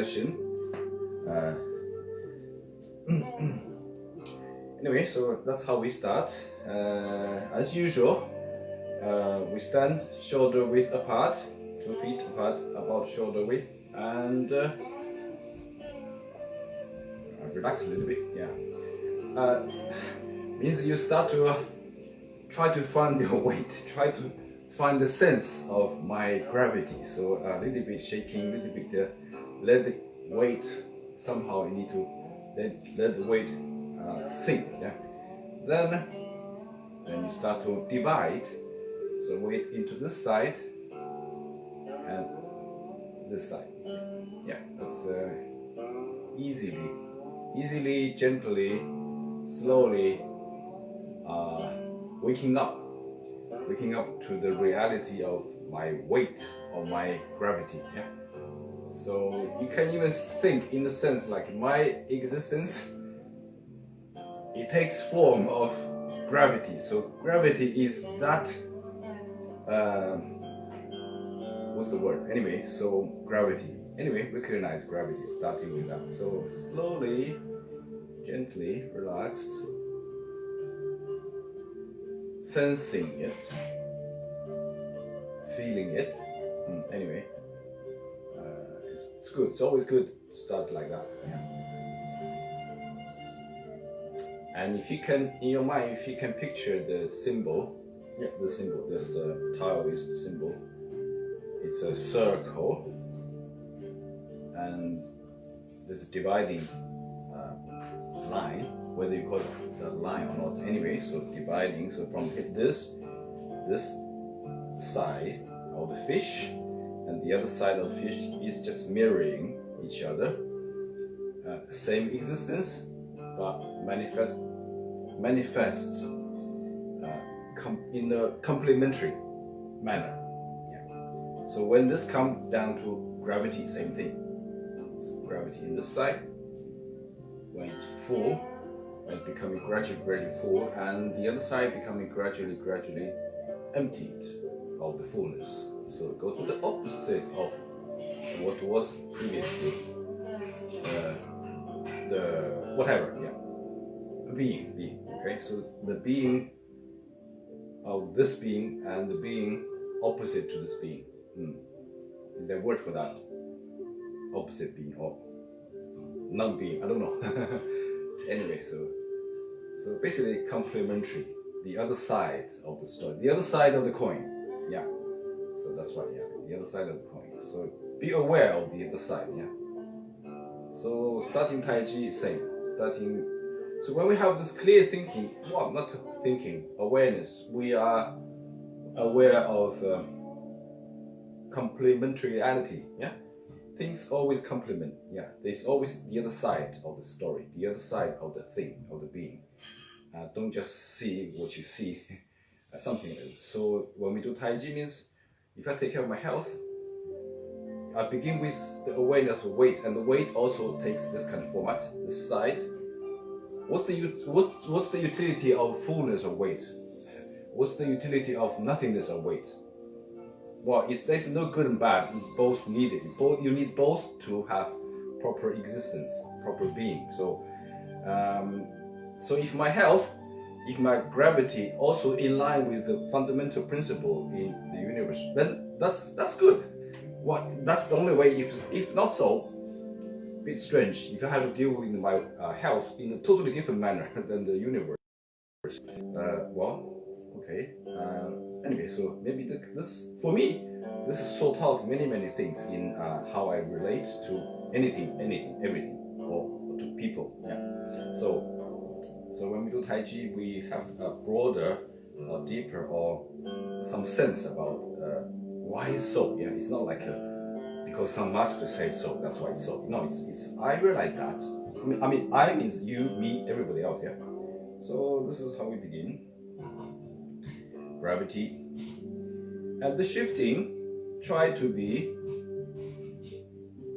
session. Anyway, so that's how we start. As usual, we stand shoulder width apart, 2 feet apart, about shoulder width, and relax a little bit. Yeah, means you start to try to find your weight, try to find the sense of my gravity. So a little bit shaking, a little bit. Let the weight somehow you need to let the weight sink. Yeah. Then you start to divide. So weight into this side and this side. Yeah, that's easily, gently, slowly waking up to the reality of my weight, of my gravity. Yeah. So you can even think in the sense like my existence, it takes form of gravity. So gravity is that, what's the word? Anyway, so gravity. Anyway, recognize gravity, starting with that. So slowly, gently, relaxed, sensing it, feeling it. Anyway. It's good. It's always good to start like that. Yeah. And if you can, in your mind, if you can picture the symbol, the symbol, this Taoist symbol, it's a circle, and there's a dividing line, whether you call it the line or not. Anyway, so dividing. So from this side of the fish, and the other side of the fish is just mirroring each other. Same existence, but manifests in a complementary manner. Yeah. So when this comes down to gravity, same thing. It's gravity in this side, when it's full, when it's becoming gradually full, and the other side becoming gradually emptied of the fullness. So go to the opposite of what was previously. The whatever, yeah. Being. Okay, so the being of this being and the being opposite to this being. Is there a word for that? Opposite being or non-being? I don't know. Anyway, so basically complementary. The other side of the story, the other side of the coin. Yeah. So that's right, yeah, the other side of the coin. So be aware of the other side, yeah. So starting Tai Chi, same. So when we have this clear thinking, well, not thinking, awareness, we are aware of complementarity, yeah. Things always complement, yeah. There's always the other side of the story, the other side of the thing, of the being. Don't just see what you see, something like that. So when we do Tai Chi means, if I take care of my health, I begin with the awareness of weight, and the weight also takes this kind of format, this side. What's the utility of fullness of weight? What's the utility of nothingness of weight? Well, there's no good and bad. It's both needed. You need both to have proper existence, proper being. So, so if my health, if my gravity also in line with the fundamental principle in the universe, then that's good. That's the only way. If not so, a bit strange. If I have to deal with my health in a totally different manner than the universe, well, okay. Anyway, so maybe this for me, this is sort out many things in how I relate to anything, everything, or to people. Yeah. So when we do Tai Chi, we have a broader or deeper or some sense about why it's so. Yeah, it's not like because some master says so, that's why it's so. No, it's I realize that. I mean, I means you, me, everybody else. Yeah. So this is how we begin. Gravity. And the shifting, try to be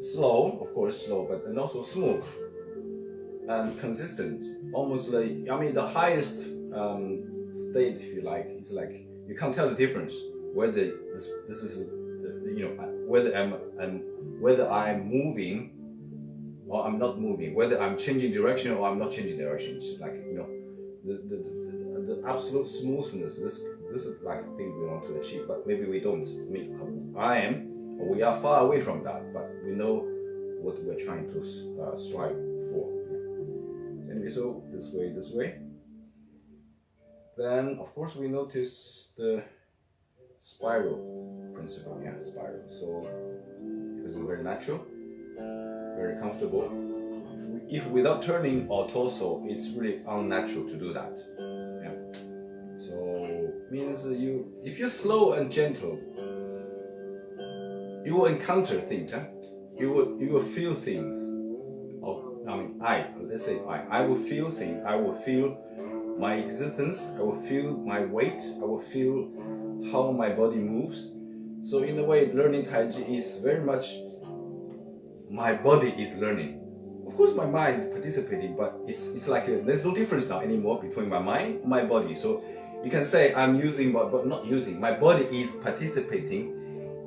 slow, of course slow, but and also smooth and consistent. Almost like, I mean, the highest state, if you like, it's like you can't tell the difference whether this is whether I'm moving or I'm not moving, whether I'm changing direction or I'm not changing direction. It's like, you know, the absolute smoothness. This is like a thing we want to achieve, but maybe we don't. I am, or we are far away from that, but we know what we're trying to strive for. Anyway, so this way. Then, of course, we notice the spiral principle. Yeah, spiral. So this is very natural, very comfortable. If without turning our torso, it's really unnatural to do that. Yeah. So means if you're slow and gentle, you will encounter things. Huh? You will feel things. Let's say I will feel things. I will feel my existence. I will feel my weight. I will feel how my body moves. So in a way, learning Tai Chi is very much my body is learning. Of course, my mind is participating, but it's like there's no difference now anymore between my mind and my body. So you can say I'm using, but not using. My body is participating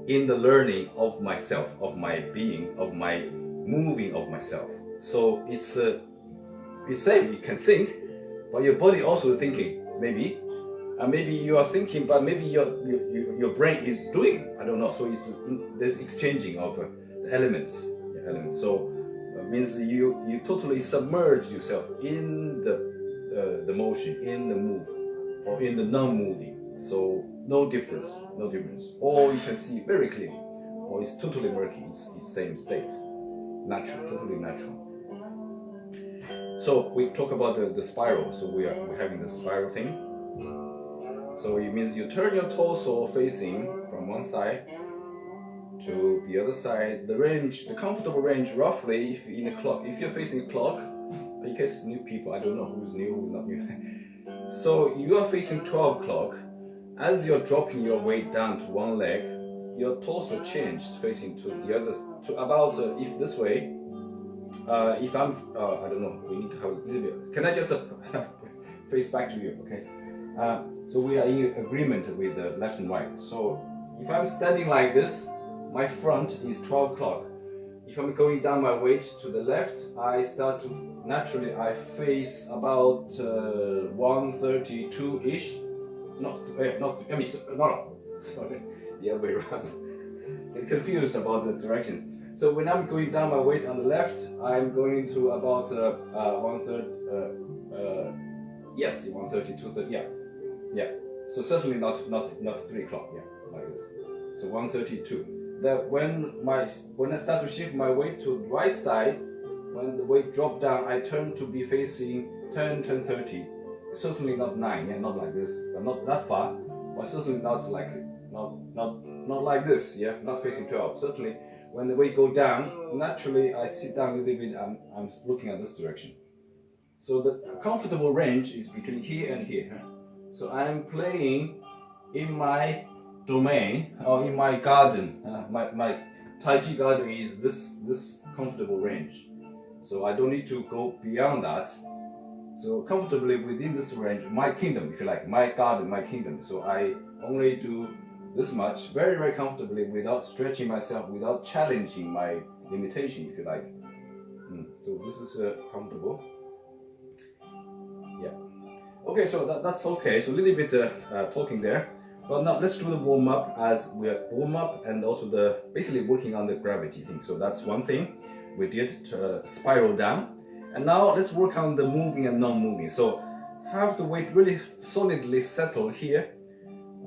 in the learning of myself, of my being, of my moving of myself. So it's same. You can think, but your body also thinking. Maybe you are thinking, but maybe your brain is doing. I don't know. So there's exchanging of the elements. So means you totally submerge yourself in the motion, in the move, or in the non-moving. So no difference. Or you can see very clearly, or it's totally murky. It's same state, natural, totally natural. So we talk about the spiral. So we're having the spiral thing. So it means you turn your torso facing from one side to the other side. The range, the comfortable range, roughly, if you're in a clock, if you're facing a clock, in case new people, I don't know who's new, who's not new. So you are facing 12 o'clock. As you're dropping your weight down to one leg, your torso changed facing to the other, to about, if this way, if I'm, I don't know, we need to have a little bit, can I just face back to you, okay? So we are in agreement with the left and right. So if I'm standing like this, my front is 12 o'clock. If I'm going down my weight to the left, I start to, naturally I face about 1:32-ish. No, sorry, the other way around. Get confused about the directions. So when I'm going down my weight on the left, I'm going to about 1:30, 2:30, yeah. So certainly not 3 o'clock, yeah, like this. So 1:32. That when I start to shift my weight to the right side, when the weight drop down, I turn to be facing 10:30. Certainly not 9, yeah, not like this, not that far, but certainly not like not like this, yeah, not facing 12. Certainly, when the weight go down, naturally I sit down a little bit. I'm looking at this direction. So the comfortable range is between here and here. So I'm playing in my domain or in my garden. My Tai Chi garden is this comfortable range. So I don't need to go beyond that. So comfortably within this range, my kingdom, if you like, my garden, my kingdom. So I only do this much, very, very comfortably, without stretching myself, without challenging my limitation, if you like. So this is comfortable. Yeah. Okay, so that's okay. So a little bit talking there. But now let's do the warm up, as we are warm up and also basically working on the gravity thing. So that's one thing we did to spiral down. And now let's work on the moving and non-moving. So have the weight really solidly settle here,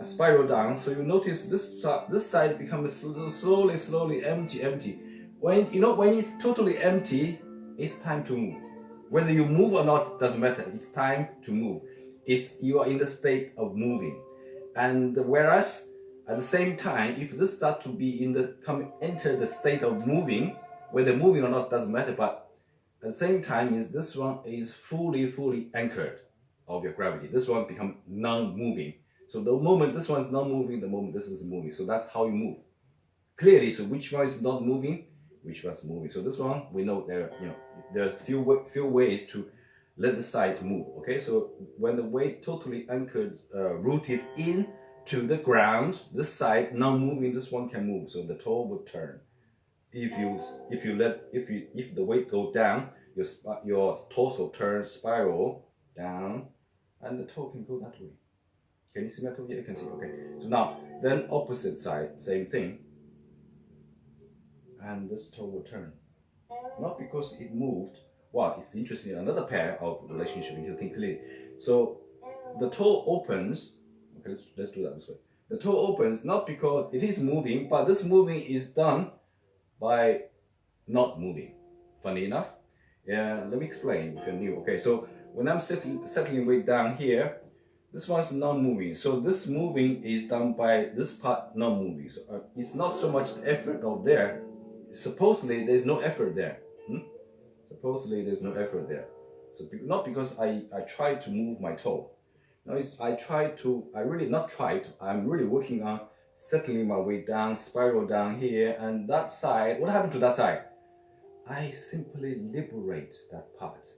spiral down. So you notice this side becomes slowly empty. When it's totally empty, it's time to move. Whether you move or not doesn't matter. It's time to move. You are in the state of moving. And whereas at the same time, if this start to be enter the state of moving, whether moving or not doesn't matter, but at the same time is this one is fully anchored of your gravity. This one become non-moving. So the moment this one is not moving, the moment this is moving. So that's how you move. Clearly, so which one is not moving, which one's moving. So this one, we know there are few ways to let the side move. Okay, so when the weight totally anchored, rooted in to the ground, this side non-moving, this one can move. So the toe would turn. if the weight go down, your torso turns spiral down, and the toe can go that way. Can you see my toe? Yeah, you can see. Okay. So now, then opposite side, same thing, and this toe will turn. Not because it moved. Wow, it's interesting. Another pair of relationship you need to think clearly. So the toe opens. Okay, let's do that this way. The toe opens not because it is moving, but this moving is done by not moving. Funny enough. Yeah, let me explain if you're new. Okay, so when I'm settling weight down here, this one's not moving. So this moving is done by this part not moving. So it's not so much the effort of there. Supposedly there's no effort there. Supposedly there's no effort there. So not because I try to move my toe. No, I'm really working on settling my weight down, spiral down here, and that side, what happened to that side? I simply liberate that part.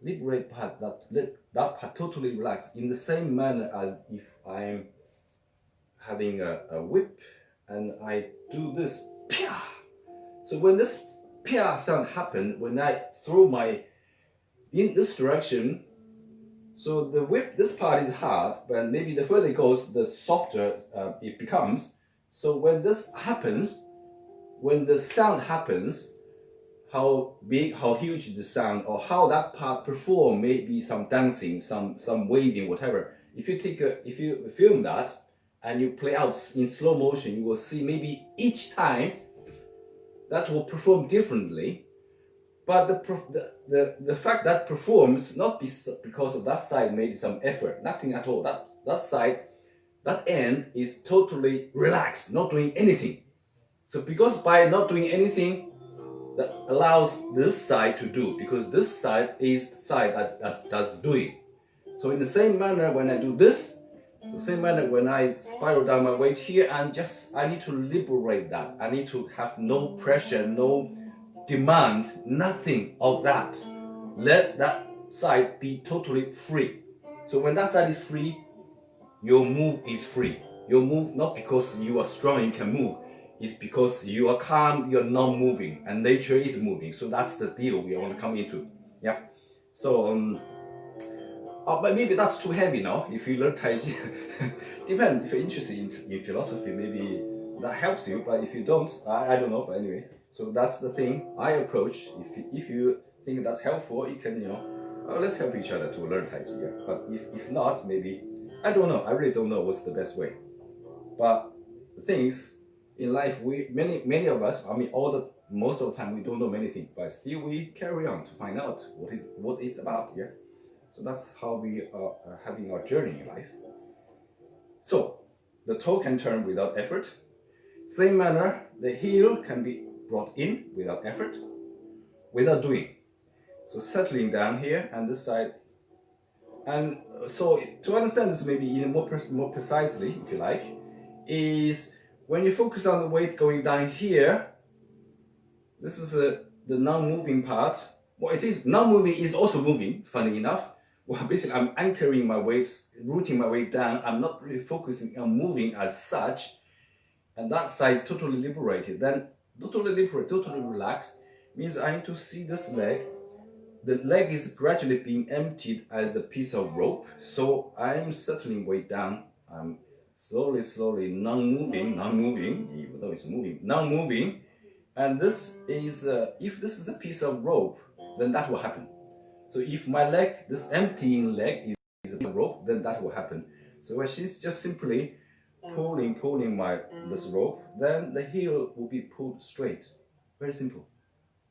Liberate part, that part totally relax in the same manner as if I'm having a whip and I do this, pia. So when this pia sound happen, when I throw in this direction, so the whip, this part is hard, but maybe the further it goes, the softer it becomes. So when this happens, when the sound happens, how big, how huge is the sound, or how that part perform, maybe some dancing, some waving, whatever. If you film that and you play out in slow motion, you will see maybe each time that will perform differently. But the fact that performs not because of that side made some effort, nothing at all. That side, that end is totally relaxed, not doing anything. So because by not doing anything, that allows this side to do, because this side is the side that does doing. So in the same manner, when I do this, the same manner when I spiral down my weight here, and I need to liberate that. I need to have no pressure, no demand, nothing of that. Let that side be totally free. So when that side is free, your move is free. Your move not because you are strong, you can move. It's because you are calm, you're not moving, and nature is moving. So that's the deal we want to come into. Yeah. So but maybe that's too heavy now. If you learn Tai Chi, depends. If you're interested in philosophy, maybe that helps you. But if you don't, I don't know. But anyway, so that's the thing I approach. If you think that's helpful, you can let's help each other to learn Tai Chi. Yeah. But if not, maybe I don't know. I really don't know what's the best way. But the things in life, many of us, most of the time we don't know many things, but still we carry on to find out what it's about. Yeah. So that's how we are having our journey in life. So the toe can turn without effort. Same manner, the heel can be brought in without effort, without doing. So settling down here and this side. And so to understand this maybe even more precisely, if you like, is when you focus on the weight going down here, this is the non-moving part. Well, it is non-moving is also moving, funny enough. Well, basically, I'm anchoring my weight, rooting my weight down. I'm not really focusing on moving as such. And that side is totally liberated. Then, totally liberated, totally relaxed, means I need to see this leg. The leg is gradually being emptied as a piece of rope. So I'm settling weight down. I'm slowly, non-moving, even though it's moving, non-moving. And this is, if this is a piece of rope, then that will happen. So if my leg, this emptying leg is a rope, then that will happen. So when she's just simply pulling this rope, then the heel will be pulled straight. Very simple.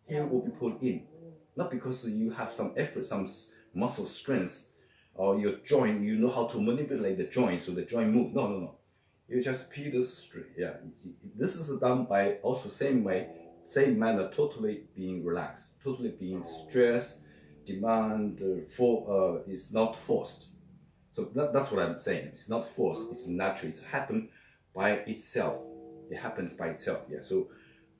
Heel will be pulled in. Not because you have some effort, some muscle strength, or your joint, you know how to manipulate the joint so the joint moves. No. You just peel this straight. Yeah. This is done by also same manner, totally being relaxed, totally being stressed. Demand is not forced. So that's what I'm saying. It's not forced. It's natural. It's happened by itself. It happens by itself. Yeah. So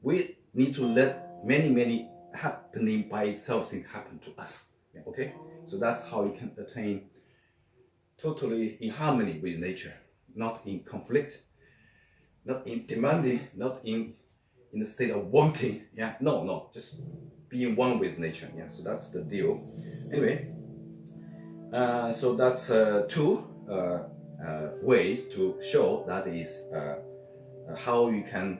we need to let many happening by itself things happen to us. Yeah, okay. So that's how you can attain totally in harmony with nature, not in conflict, not in demanding, not in in the state of wanting. Yeah, no, just being one with nature. Yeah, so that's the deal. Anyway, so that's two ways to show that is how you can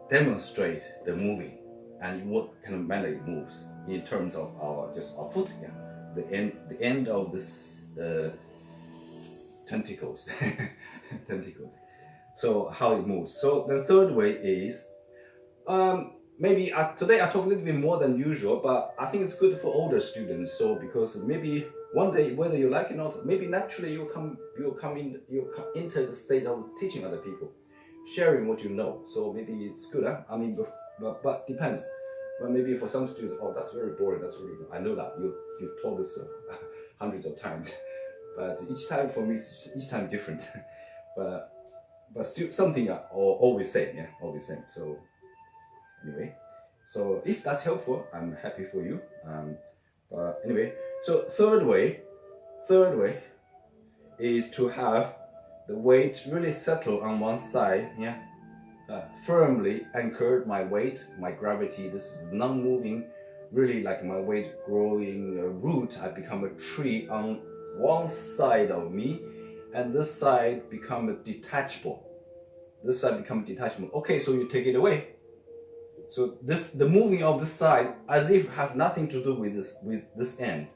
demonstrate the moving and what kind of manner it moves in terms of our foot. Yeah, the end of this tentacles. Tentacles. So how it moves. So the third way is maybe today I talk a little bit more than usual, but I think it's good for older students. So because maybe one day, whether you like it or not, maybe naturally you'll enter the state of teaching other people, sharing what you know. So maybe it's good. Huh? I mean, but depends. Well, maybe for some students, oh, that's very boring. That's really, I know that you've told us hundreds of times, but each time for me, each time different. but still something always same. Yeah, always same. So anyway, so if that's helpful, I'm happy for you. But anyway, so third way is to have the weight really settle on one side. Yeah, firmly anchored my weight, my gravity. This is non-moving, really like my weight growing a root. I become a tree on one side of me, and this side become detachable. This side become detachable. Okay, so you take it away. So the moving of this side as if have nothing to do with this end.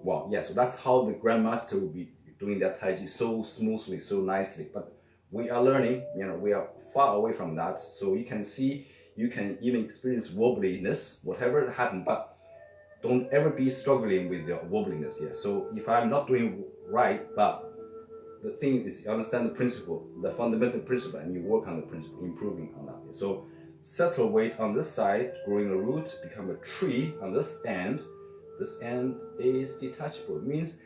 Wow, yeah, so that's how the grandmaster will be doing that Tai Chi so smoothly, so nicely. But we are learning, we are far away from that. So you can see, you can even experience wobbliness, whatever happened, but don't ever be struggling with your wobbliness. Yeah. So if I'm not doing right, but the thing is, you understand the principle, the fundamental principle, and you work on the principle, improving on that. Yeah. So settle weight on this side, growing a root, become a tree on this end. This end is detachable. It means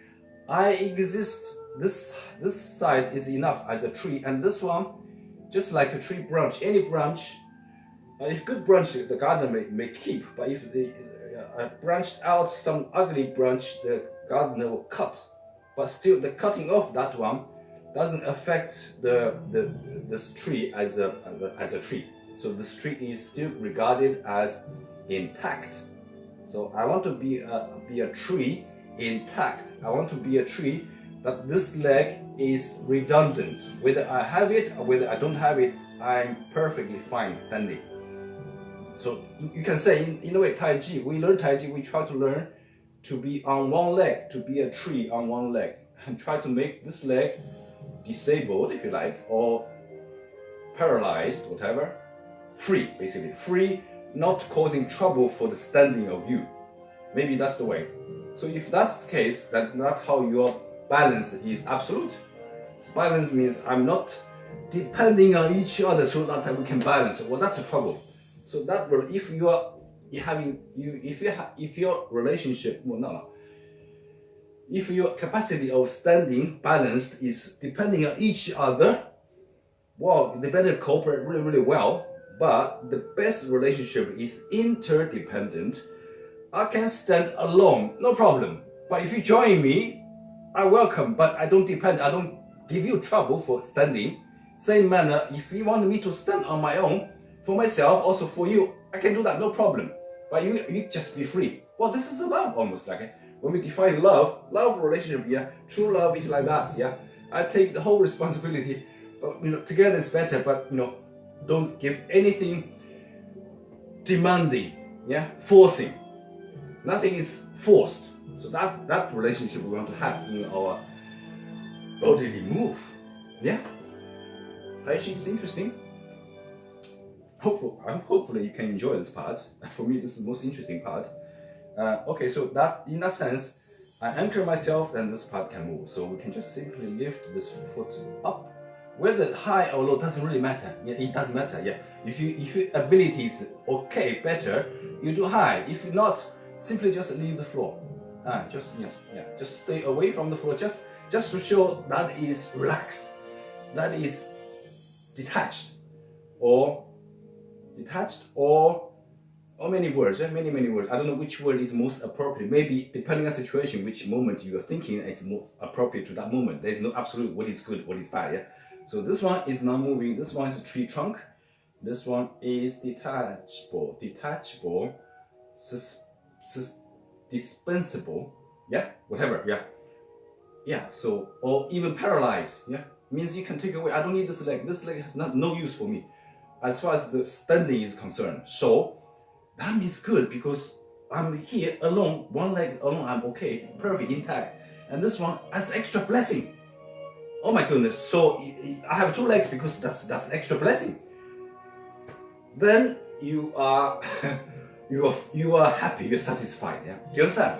I exist. This side is enough as a tree, and this one, just like a tree branch, any branch. If good branch, the gardener may keep. But if the branched out some ugly branch, the gardener will cut. But still, the cutting off that one doesn't affect this tree as a tree. So this tree is still regarded as intact. So I want to be a tree intact. I want to be a tree that this leg is redundant. Whether I have it or whether I don't have it, I'm perfectly fine standing. So you can say, in a way, Tai Chi, we learn Tai Chi, we try to learn to be on one leg, to be a tree on one leg, and try to make this leg disabled, if you like, or paralyzed, whatever, free, basically. Free, not causing trouble for the standing of you. Maybe that's the way. So if that's the case, then that's how your balance is absolute. Balance means I'm not depending on each other so that we can balance. Well, that's the trouble. So that if your relationship, if your capacity of standing balanced is depending on each other, well, they better cooperate really, really well. But the best relationship is interdependent. I can stand alone, no problem. But if you join me, I welcome, but I don't depend. I don't give you trouble for standing. Same manner, if you want me to stand on my own, for myself, also for you, I can do that, no problem. But you just be free. Well, this is a love, almost like when we define love relationship, yeah, true love is like that, yeah. I take the whole responsibility, but together is better. But don't give anything demanding, yeah, forcing. Nothing is forced. So that relationship we want to have in our bodily move, yeah. Tai Chi is interesting. Hopefully you can enjoy this part. For me, this is the most interesting part. Okay, so in that sense, I anchor myself, then this part can move. So we can just simply lift this foot up. Whether high or low doesn't really matter. Yeah, it doesn't matter. Yeah, if your ability is okay, better, you do high. If not, simply just leave the floor. Just stay away from the floor. Just to show that is relaxed, that is detached, or many words, many words. I don't know which word is most appropriate. Maybe depending on the situation, which moment you are thinking is more appropriate to that moment. There is no absolute what is good, what is bad. Yeah. So this one is not moving. This one is a tree trunk. This one is detachable, dispensable, yeah, whatever, yeah. Yeah, so, or even paralyzed, yeah. Means you can take away, I don't need this leg has no use for me, as far as the standing is concerned. So, that means good, because I'm here alone, one leg alone, I'm okay, perfect, intact. And this one has extra blessing. Oh my goodness, so I have 2 legs because that's extra blessing. Then you are you are happy, you're satisfied, yeah? Do you understand?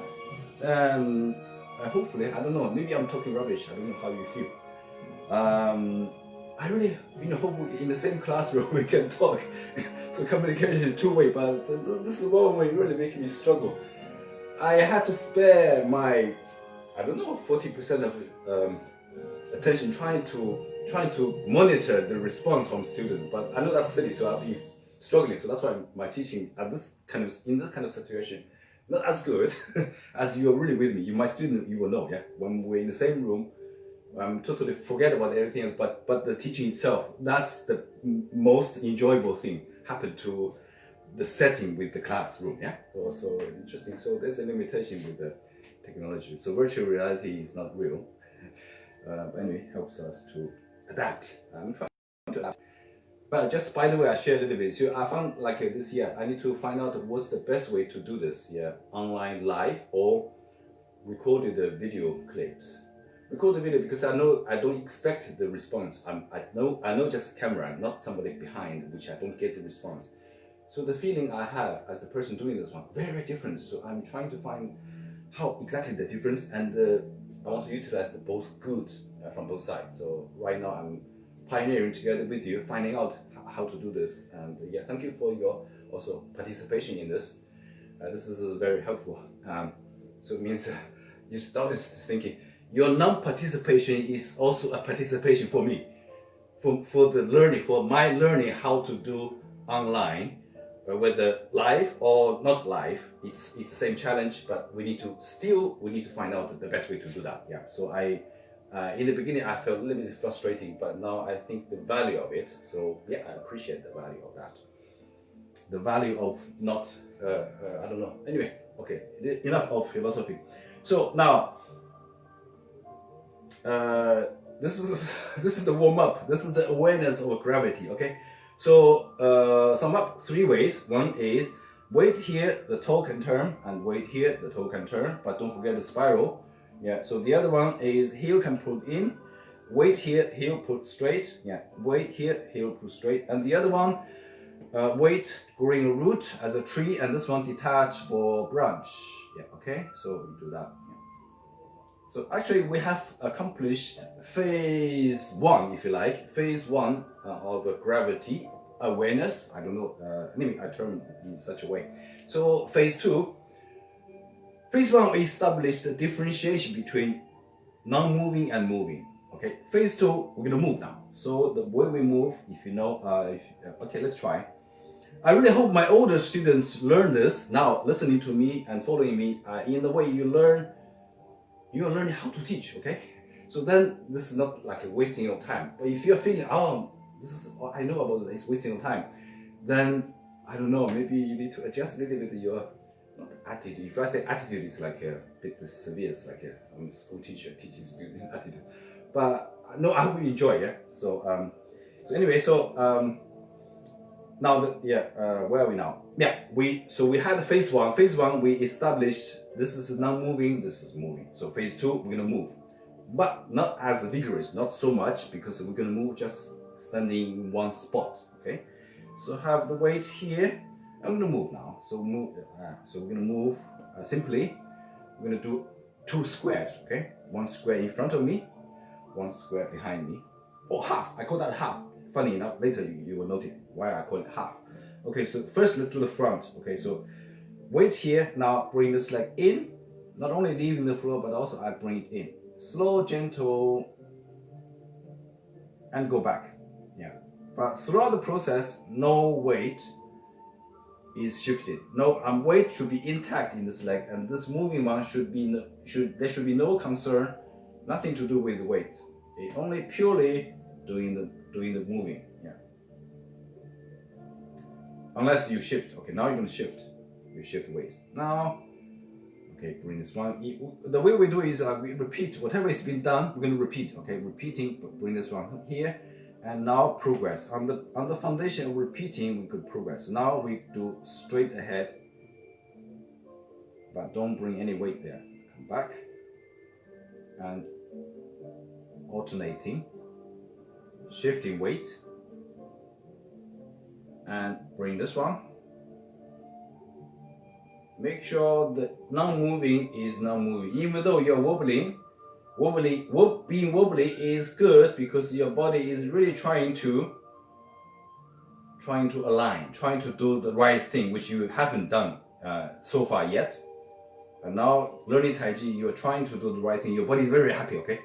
And hopefully, I don't know, maybe I'm talking rubbish, I don't know how you feel. I really hope in the same classroom we can talk. So communication is 2-way, but this is one way really making me struggle. I had to spare my, I don't know, 40% of attention trying to monitor the response from students. But I know that's silly, so I'll be struggling. So that's why my teaching in this kind of situation not as good as you're really with me. My student, you will know, yeah. When we're in the same room, I'm totally forget about everything else, but the teaching itself, that's the most enjoyable thing happened to the setting with the classroom, yeah? So interesting. So there's a limitation with the technology. So virtual reality is not real. But anyway, helps us to adapt. I'm trying to adapt. But just by the way, I shared a little bit. So I found like this year, I need to find out what's the best way to do this, yeah? Online live or recorded video clips. Record the video because I know I don't expect the response. I know just a camera, not somebody behind, which I don't get the response. So the feeling I have as the person doing this one, very different. So I'm trying to find how exactly the difference, and I want to utilize the both good from both sides. So right now I'm pioneering together with you, finding out how to do this. And yeah, thank you for your also participation in this. This is very helpful. So it means you start thinking, your non-participation is also a participation for me, for the learning, for my learning how to do online, whether live or not live. It's the same challenge, but we need to find out the best way to do that. Yeah. So in the beginning I felt a little bit frustrating, but now I think the value of it. So yeah, I appreciate the value of that. The value of not I don't know. Anyway, okay, enough of philosophy. So now. This is the warm-up. This is the awareness of gravity. Okay, so sum up 3 ways. One is weight here, the toe can turn, and weight here, the toe can turn, but don't forget the spiral. Yeah. So the other one is heel can put in, weight here, heel put straight. Yeah. Weight here, heel put straight, and the other one, weight growing a root as a tree, and this one detachable branch. Yeah. Okay. So we do that. So actually we have accomplished phase 1, if you like, phase 1 of gravity awareness. I don't know, anyway, I term it in such a way. So phase 2, phase 1 we established the differentiation between non-moving and moving. Okay, phase 2 we're gonna move now. So the way we move, if you know, okay, let's try. I really hope my older students learn this now, listening to me and following me in the way you learn. You are learning how to teach, okay? So then this is not like a wasting of time. But if you're feeling, oh, this is I know about this, it's wasting of time, then I don't know, maybe you need to adjust a little bit your attitude. If I say attitude, it's like a bit severe, it's like I'm a school teacher teaching student attitude. But no, I hope you enjoy, yeah? So anyway, now where are we now? Yeah, we had phase 1. Phase 1 we established this is not moving, this is moving. So phase 2 we're gonna move, but not as vigorous, not so much, because we're gonna move just standing in one spot. Okay, so have the weight here. I'm gonna move now. So move. So we're gonna move simply. We're gonna do 2 squares. Okay, 1 square in front of me, 1 square behind me. Or half. I call that half. Funny enough, later you will notice why I call it half. Okay, so first let's do the front. Okay, so weight here. Now bring this leg in. Not only leaving the floor, but also I bring it in. Slow, gentle, and go back. Yeah. But throughout the process, no weight is shifted. No, weight should be intact in this leg, and this moving one there should be no concern, nothing to do with the weight. It only purely doing the moving. Yeah. unless you shift. Okay, now you're gonna shift. You shift weight. Now, okay, bring this one. The way we do is we repeat whatever has been done. We're gonna repeat. Okay, repeating. Bring this one here, and now progress. On the foundation of repeating, we could progress. Now we do straight ahead, but don't bring any weight there. Come back and alternating, shifting weight, and bring this one. Make sure the non-moving is non-moving. Even though you're being wobbly is good because your body is really trying to align, trying to do the right thing, which you haven't done so far yet. And now learning Tai Chi, you're trying to do the right thing. Your body is very happy, okay?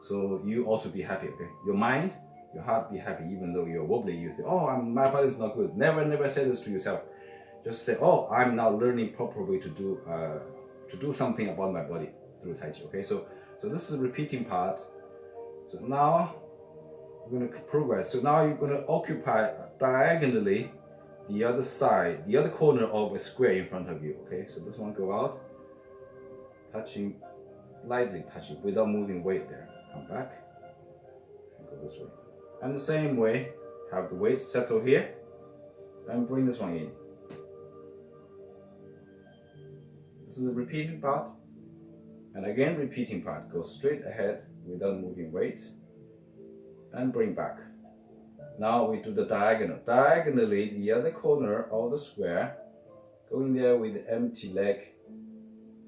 So you also be happy, okay? Your mind, your heart be happy, even though you're wobbly. You think, oh, my body is not good. Never say this to yourself. Just say, oh, I'm now learning proper way to do something about my body through Tai Chi, okay? So this is the repeating part. So now we're going to progress. So now you're going to occupy diagonally the other side, the other corner of a square in front of you, okay? So this one go out, touching, lightly touching, without moving weight there. Come back, and go this way. And the same way, have the weight settle here, and bring this one in. This is the repeating part, and again repeating part. Go straight ahead without moving weight, and bring back. Now we do the diagonal. Diagonally, the other corner of the square, going there with the empty leg,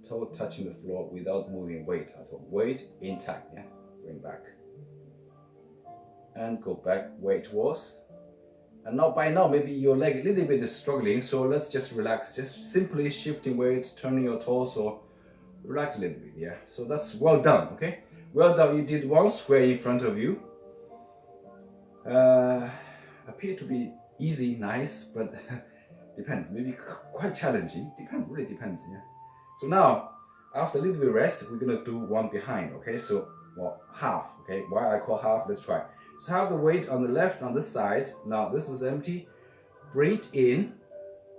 toe touching the floor without moving weight at all. Weight intact, yeah. Bring back. And go back, weight towards. And now by now, maybe your leg a little bit is struggling, so let's just relax. Just simply shifting weight, turning your torso, relax a little bit, yeah. So that's well done, okay? Well done, you did one square in front of you. Appear to be easy, nice, but depends, maybe quite challenging. Depends, really depends, yeah. So now, after a little bit of rest, we're gonna do one behind, okay? So, well, half, okay? Why I call half, let's try. So have the weight on the left, on this side. Now this is empty. Bring it in.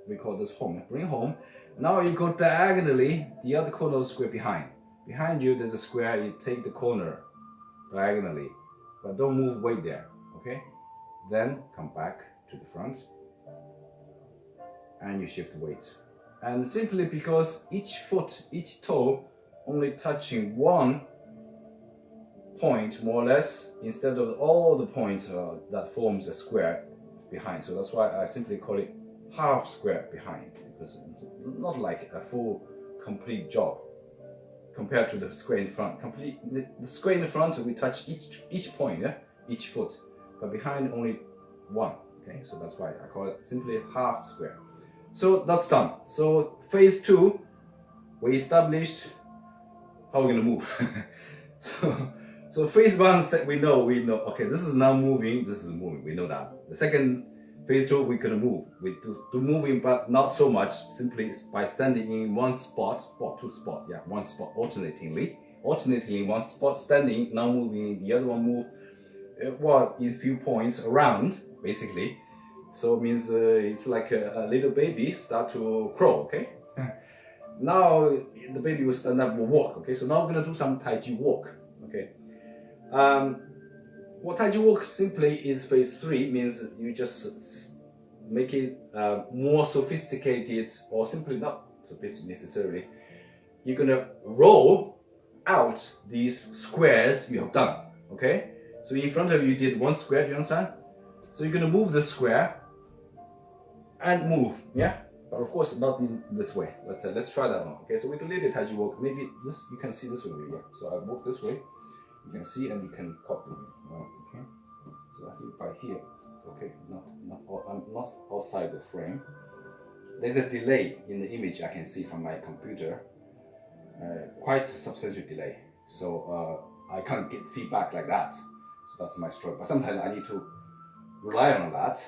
We call this home. Bring home. Now you go diagonally, the other corner of the square behind. Behind you, there's a square. You take the corner diagonally, but don't move weight there, okay? Then come back to the front, and you shift the weight. And simply because each foot, each toe, only touching one point more or less instead of all the points that forms a square behind. So that's why I simply call it half square behind, because it's not like a full complete job compared to the square in front. The square in the front, we touch each point, yeah? Each foot, but behind only one, okay? So that's why I call it simply half square. So that's done. So phase 2, we established how we're gonna move. So phase 1 said we know, okay, this is now moving, this is moving, we know that. The second phase 2, we're gonna move. We do moving, but not so much, simply by standing in one spot, or two spots, yeah, one spot alternatingly one spot standing, now moving, the other one move, well, in few points around, basically. So it means it's like a little baby start to crawl, okay? Now the baby will stand up, will walk, okay? So now we're gonna do some Tai Chi walk, okay? What Tai Chi walk simply is phase 3, means you just make it more sophisticated, or simply not sophisticated necessarily. You're gonna roll out these squares you have done, okay? So in front of you did one square, do you understand? So you're gonna move the square and move, yeah? But of course not in this way, but let's try that one, okay? So we do little Tai Chi walk, maybe this, you can see this way, yeah? So I walk this way. You can see and you can copy me, okay? So I think by here, okay, I'm not outside the frame. There's a delay in the image I can see from my computer, quite a substantial delay. So I can't get feedback like that. So that's my struggle. But sometimes I need to rely on that,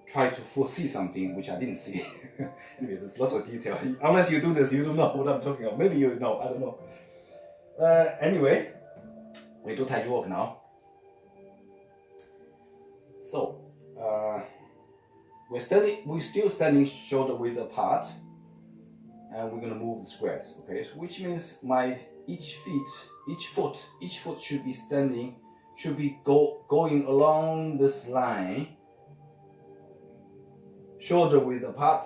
try to foresee something which I didn't see. Anyway, there's lots of detail. Unless you do this, you don't know what I'm talking about. Maybe you know, I don't know. Anyway, we do Tai Chi walk now. So, we're still standing shoulder width apart, and we're gonna move the squares, okay? So which means each foot should be standing, should be going along this line, shoulder width apart,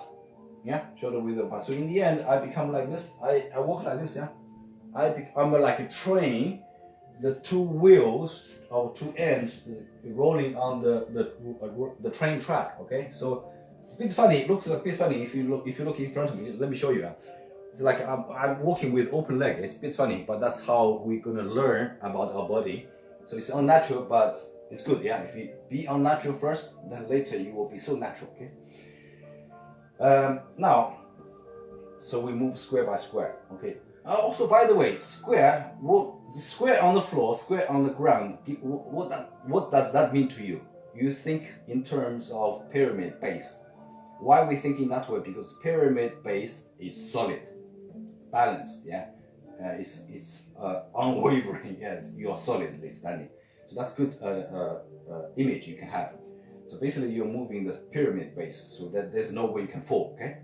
yeah, shoulder width apart. So in the end, I become like this. I walk like this, yeah. I'm like a train, the two wheels or two ends rolling on the train track, okay? So a bit funny. It looks a bit funny if you look in front of me. Let me show you. It's like I'm walking with open leg. It's a bit funny, but that's how we're gonna learn about our body. So it's unnatural, but it's good, yeah. If you be unnatural first, then later you will be so natural, okay? Now, so we move square by square, okay? Also, by the way, square on the floor, square on the ground. What does that mean to you? You think in terms of pyramid base. Why we think in that way? Because pyramid base is solid, balanced, yeah. It's unwavering. Yes, you are solidly standing. So that's good image you can have. So basically, you're moving the pyramid base so that there's no way you can fall. Okay.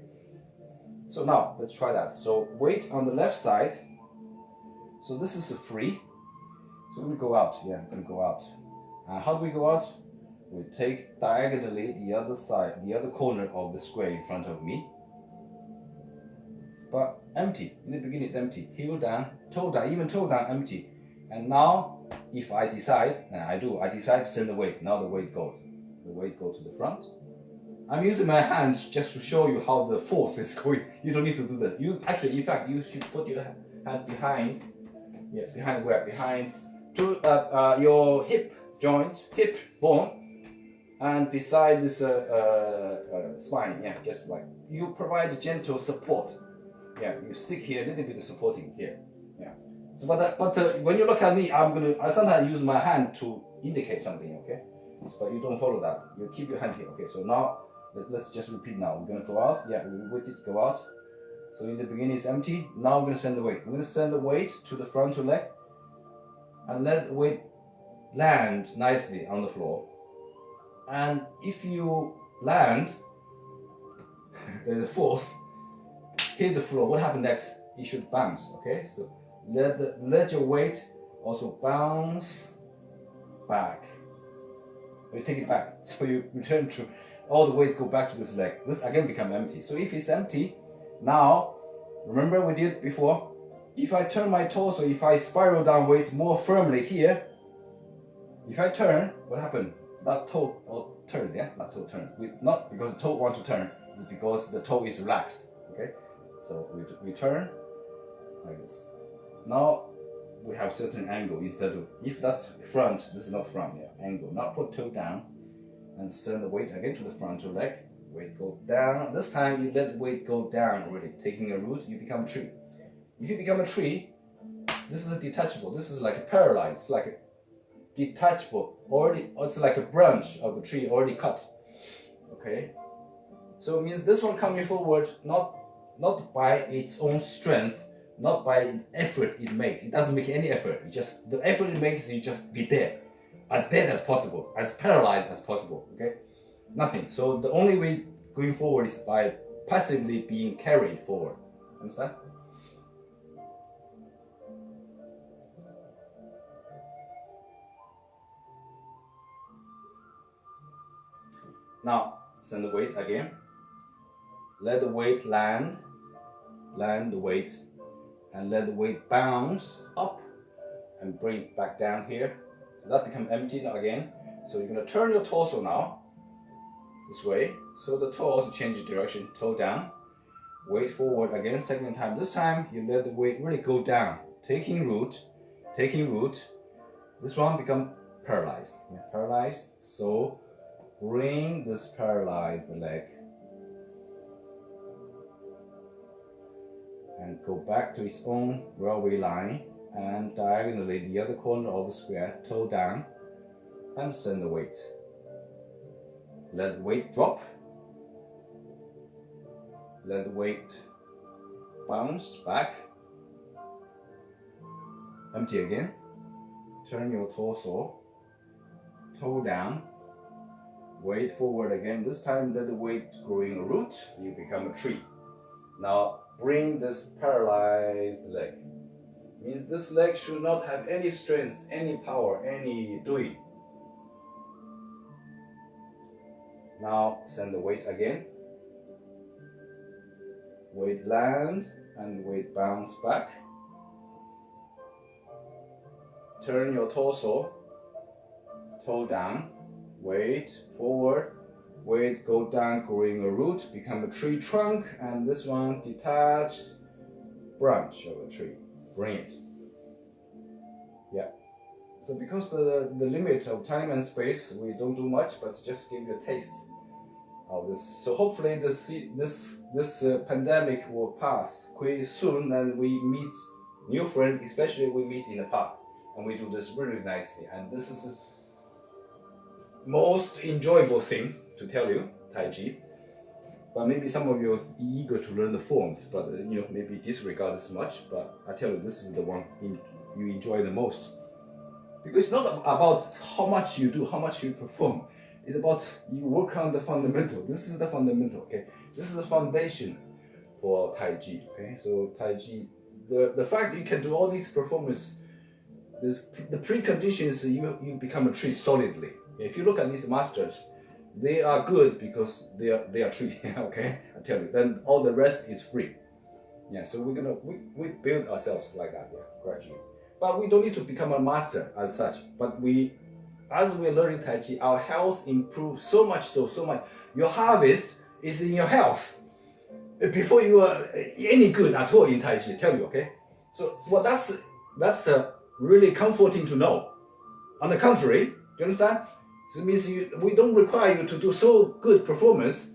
So now let's try that. So weight on the left side. So this is a free. So we go out. Yeah, I'm gonna go out. How do we go out? We take diagonally the other side, the other corner of the square in front of me. But empty. In the beginning it's empty. Heel down, toe down, even toe down empty. And now if I decide, and I decide to send the weight. Now the weight goes. The weight goes to the front. I'm using my hands just to show you how the force is going. You don't need to do that. You actually, in fact, you should put your hand behind. Yeah, behind where? Behind to your hip joint, hip bone, and beside this spine. Yeah, just like you provide gentle support. Yeah, you stick here a little bit of supporting here. Yeah. So, but when you look at me, I sometimes use my hand to indicate something. Okay. But you don't follow that. You keep your hand here. Okay. So now let's just repeat. Now we're gonna go out. Yeah, we wait it to go out. So in the beginning it's empty. Now we're gonna send the weight. We're gonna send the weight to the frontal leg, and let the weight land nicely on the floor. And if you land, there's a force. Hit the floor. What happened next? It should bounce. Okay, so let your weight also bounce back. You take it back. So you return to all the weight go back to this leg. This again become empty. So if it's empty, now remember we did before. If I turn my torso, if I spiral down weight more firmly here, if I turn, what happened? That toe turns, yeah? That toe turns. Not because the toe wants to turn, it's because the toe is relaxed. Okay? So we turn like this. Now we have certain angle instead of, if that's front, this is not front, yeah, angle. Now put toe down and send the weight again to the frontal leg. Weight go down. This time you let the weight go down already. Taking a root, you become a tree. If you become a tree, this is a detachable. This is like a paralyzed. It's like a detachable. Already, it's like a branch of a tree already cut. Okay. So it means this one coming forward not by its own strength, not by effort it makes. It doesn't make any effort. It just the effort it makes is you just be dead as possible, as paralyzed as possible. Okay. Nothing. So the only way going forward is by passively being carried forward. Understand? Now send the weight again. Let the weight land the weight, and let the weight bounce up and bring it back down here. So that becomes empty now again. So you're gonna turn your torso now this way. So the toe also changes direction, toe down, weight forward again, second time. This time you let the weight really go down, taking root. This one become paralyzed. Yeah, paralyzed. So bring this paralyzed leg and go back to its own railway line, and diagonally the other corner of the square, toe down, and send the weight. Let the weight drop. Let the weight bounce back. Empty again. Turn your torso, toe down, weight forward again. This time let the weight growing a root, you become a tree. Now bring this paralyzed leg. Means this leg should not have any strength, any power, any doing. Now send the weight again. Weight land and weight bounce back. Turn your torso, toe down, weight forward, weight go down, growing a root, become a tree trunk, and this one detached branch of a tree. Bring it. Yeah. So because the limit of time and space, we don't do much, but just give you a taste of this. So hopefully this pandemic will pass quite soon, and we meet new friends, especially we meet in the park, and we do this really nicely. And this is the most enjoyable thing to tell you, Tai Chi. But maybe some of you are eager to learn the forms, but maybe disregard this much. But I tell you, this is the one you enjoy the most. Because it's not about how much you do, how much you perform. It's about you work on the fundamental. This is the fundamental, okay? This is the foundation for Tai Chi, okay? So Tai Chi, the fact you can do all these performances, the preconditions you become a tree solidly. If you look at these masters, they are good because they are tree, okay? I tell you, then all the rest is free. Yeah, so we build ourselves like that, yeah, gradually. But we don't need to become a master as such. But as we're learning Tai Chi, our health improves so much. Your harvest is in your health before you are any good at all in Tai Chi. I tell you, okay? So well, that's really comforting to know. On the contrary, do you understand? So it means we don't require you to do so good performance.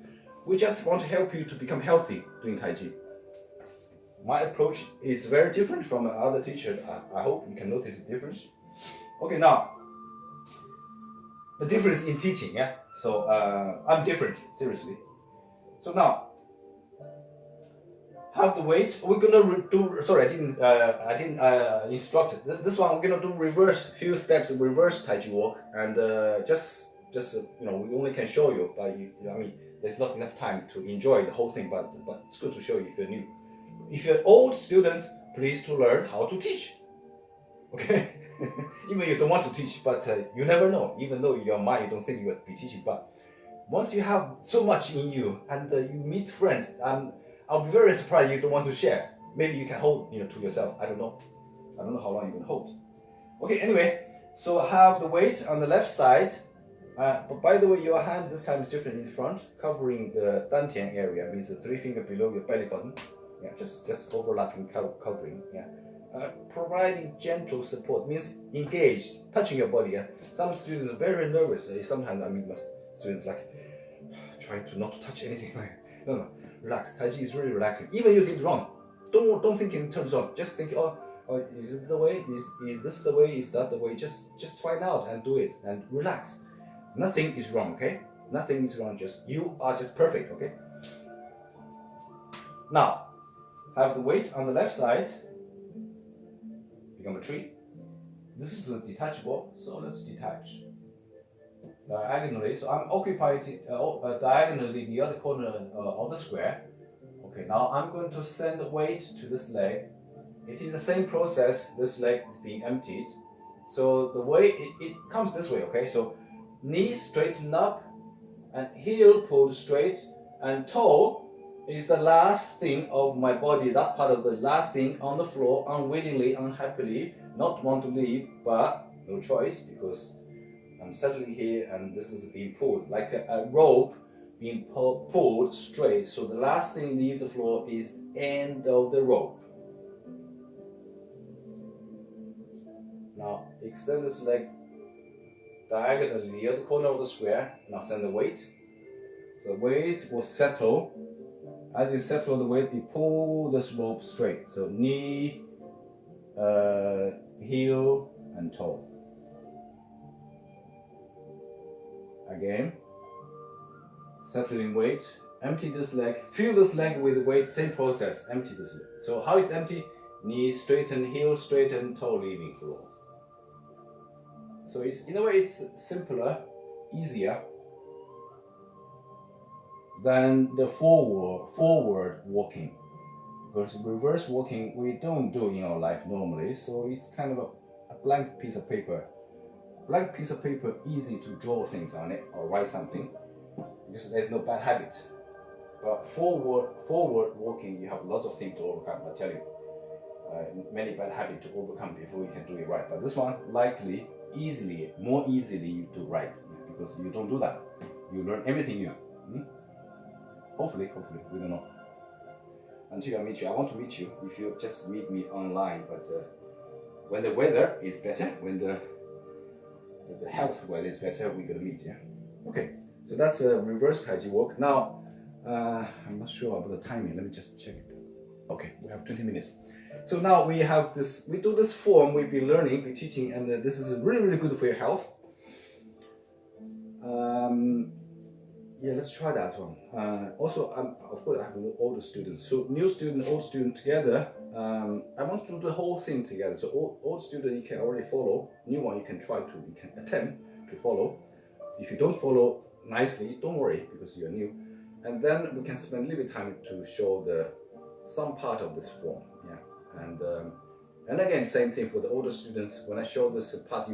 We just want to help you to become healthy doing Tai Chi. My approach is very different from other teachers. I hope you can notice the difference. Okay, now, the difference in teaching, yeah? So, I'm different, seriously. So now, have the weight. We're gonna do, sorry, I didn't instruct. This one, we're gonna do reverse, few steps, reverse Tai Chi walk. And just we only can show you, but I mean, there's not enough time to enjoy the whole thing, but it's good to show you if you're new. If you're old students, please to learn how to teach. Okay? Even you don't want to teach, but you never know. Even though in your mind you don't think you will be teaching, but once you have so much in you and you meet friends, I'll be very surprised you don't want to share. Maybe you can hold to yourself. I don't know how long you can hold. Okay, anyway, so have the weight on the left side. But by the way, your hand this time is different in front, covering the dantian area, means the 3 finger below your belly button. Yeah, just overlapping covering. Yeah, providing gentle support means engaged, touching your body. Yeah, some students are very nervous. Sometimes I meet students like trying to not to touch anything. No, relax. Tai Chi is really relaxing. Even you did wrong, don't think in terms of. Just think, oh, is it the way? Is this the way? Is that the way? Just find out and do it and relax. Nothing is wrong. Okay, nothing is wrong. Just you are just perfect. Okay. Now. Have the weight on the left side, become a tree. This is a detachable, so let's detach. Diagonally, so I'm occupied diagonally the other corner of the square. Okay, now I'm going to send the weight to this leg. It is the same process, this leg is being emptied. So the way it comes this way, okay? So knees straighten up and heel pulled straight and toe is the last thing of my body, that part of the last thing on the floor, unwillingly, unhappily, not want to leave, but no choice because I'm settling here and this is being pulled, like a rope being pulled straight. So the last thing leave the floor is the end of the rope. Now extend this leg diagonally, the other corner of the square. Now send the weight. The weight will settle. As you settle the weight, you pull this rope straight. So knee, heel, and toe. Again, settling weight. Empty this leg. Fill this leg with weight. Same process. Empty this leg. So how is empty? Knee straighten, heel straighten, toe leaving floor. So it's in a way it's simpler, easier. Then the forward walking. Because reverse walking we don't do in our life normally, so it's kind of a blank piece of paper. Blank piece of paper, easy to draw things on it or write something, because there's no bad habit. But forward walking, you have lots of things to overcome. I tell you, many bad habits to overcome before you can do it right. But this one, likely, more easily you do right, because you don't do that. You learn everything new. Hopefully, we don't know. Until I meet you, I want to meet you. If you just meet me online, but when the weather is better, when the health weather is better, we're gonna meet. Yeah. Okay. So that's a reverse Tai Chi walk. Now, I'm not sure about the timing. Let me just check. Okay, we have 20 minutes. So now we have this. We do this form. We've been learning, we're teaching, and this is really good for your health. Yeah, let's try that one. Also, of course, I have older students. So new student, old student together. I want to do the whole thing together. So old student, you can already follow. New one, you can attempt to follow. If you don't follow nicely, don't worry, because you're new. And then we can spend a little bit of time to show some part of this form. Yeah, and again, same thing for the older students. When I show this part,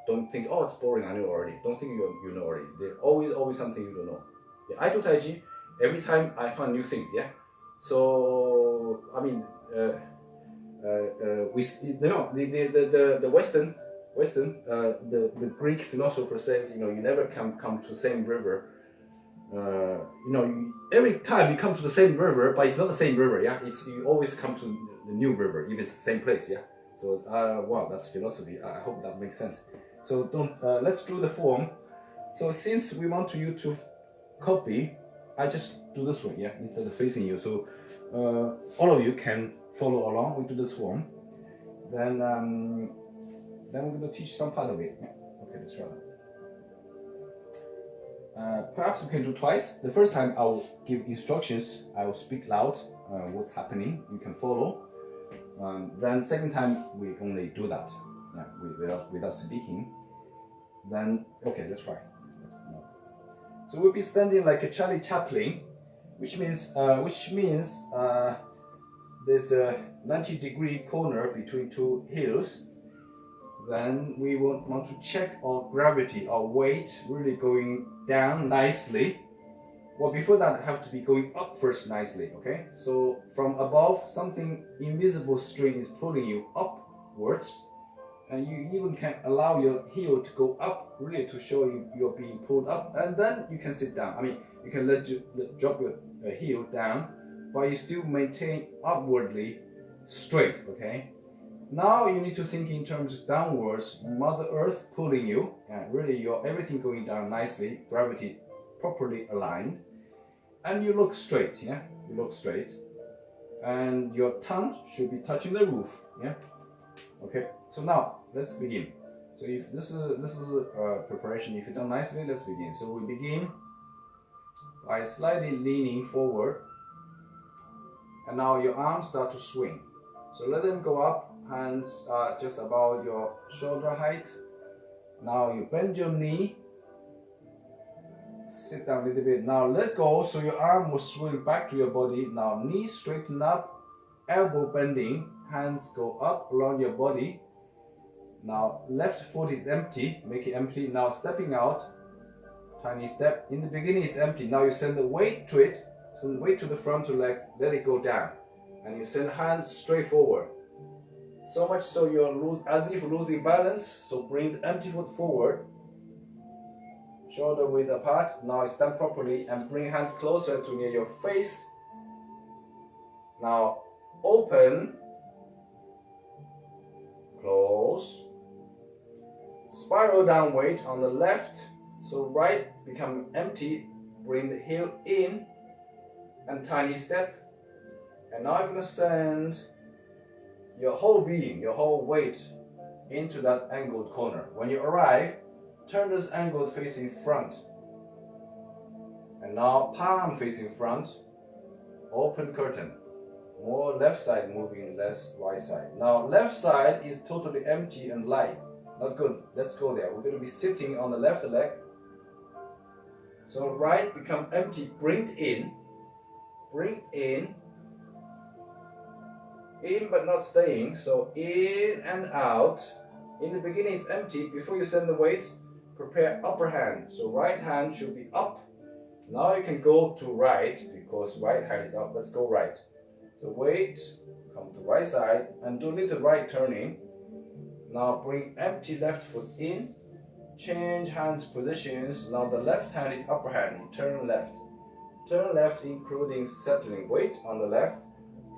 don't think, oh, it's boring, I know already. Don't think you know already. There's always something you don't know. Yeah, I do Tai Chi. Every time I find new things. Yeah. So I mean, the Western, the Greek philosopher says, you never come to the same river. Every time you come to the same river, but it's not the same river. Yeah. You always come to the new river, even it's the same place. Yeah. So wow, that's philosophy. I hope that makes sense. So let's do the form. So since we want you to copy, I just do this one, yeah, instead of facing you. So all of you can follow along. We do this form. Then we're going to teach some part of it. Yeah. Okay, let's try that. Perhaps we can do twice. The first time I will give instructions. I will speak loud. What's happening? You can follow. Then second time we only do that, yeah, without speaking. Then okay, let's try. So we'll be standing like a Charlie Chaplin, which means there's a 90-degree corner between two heels. Then we want to check our gravity, our weight really going down nicely. Well, before that, have to be going up first nicely, okay? So from above, something invisible string is pulling you upwards, and you even can allow your heel to go up, really to show you're being pulled up, and then you can sit down. I mean, you can drop your heel down, but you still maintain upwardly straight, okay? Now you need to think in terms of downwards, Mother Earth pulling you, and really everything going down nicely, gravity properly aligned, and you look straight. Yeah, you look straight, and your tongue should be touching the roof. Yeah. Okay. So now let's begin. So if this is preparation. If you done nicely, let's begin. So we begin by slightly leaning forward, and now your arms start to swing. So let them go up. Hands are just about your shoulder height. Now you bend your knee. Sit down a little bit. Now let go, so your arm will swing back to your body. Now knees straighten up, elbow bending, hands go up along your body. Now left foot is empty, make it empty. Now stepping out, tiny step. In the beginning it's empty. Now you send the weight to it, send the weight to the front leg, let it go down. And you send hands straight forward. So much so you're as if losing balance, so bring the empty foot forward. Shoulder width apart. Now stand properly and bring hands closer to near your face. Now open, close, spiral down weight on the left. So right become empty, bring the heel in and tiny step. And now you're going to send your whole being, your whole weight into that angled corner. When you arrive, turn this angled facing front. And now palm facing front, open curtain. More left side moving, less right side. Now left side is totally empty and light. Not good. Let's go there. We're going to be sitting on the left leg. So right become empty, bring in, in but not staying, so in and out. In the beginning it's empty. Before you send the weight, prepare upper hand. So right hand should be up. Now you can go to right because right hand is up. Let's go right. So weight, come to right side and do little right turning. Now bring empty left foot in. Change hands positions. Now the left hand is upper hand. Turn left. Turn left including settling weight on the left.